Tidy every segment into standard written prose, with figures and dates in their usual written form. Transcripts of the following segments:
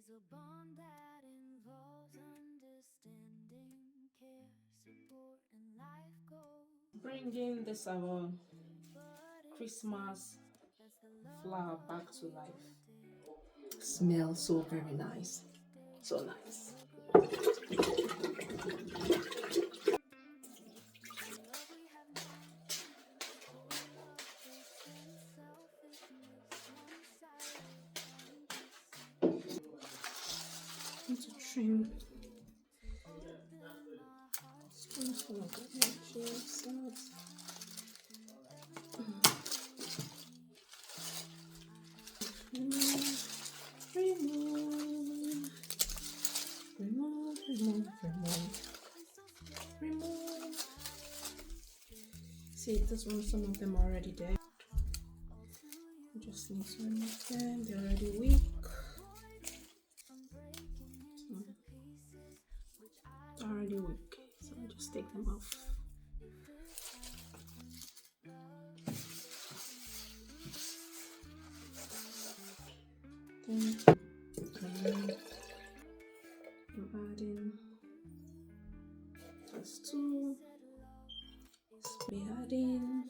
a bond that involves understanding, care, support, and life goals. Bringing this our But it's Christmas that's the love flower of back to the life. day. Smells so very nice. So nice. The love we have known, full of faith and selfishness, one-sided and I need to trim open my heart to some of the edges. Remove, remove, remove, remove, remove. See, this one, some of them are already dead. I just need to remove them. They're already weak. Already weak, so I just take them off. Then I'm adding that's two. Be adding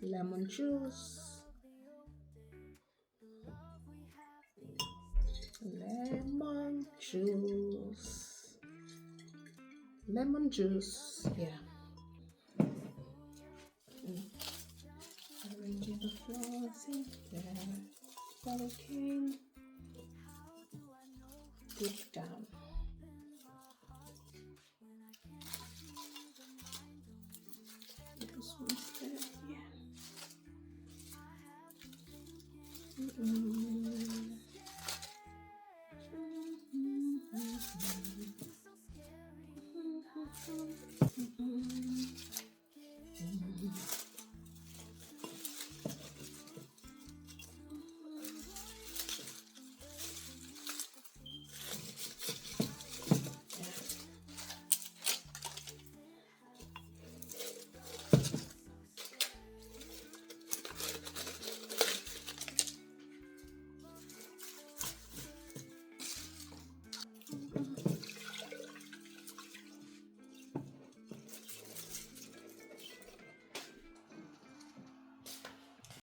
lemon juice, lemon juice, yeah. Arranging the flowers in there, bottle cane, deep down.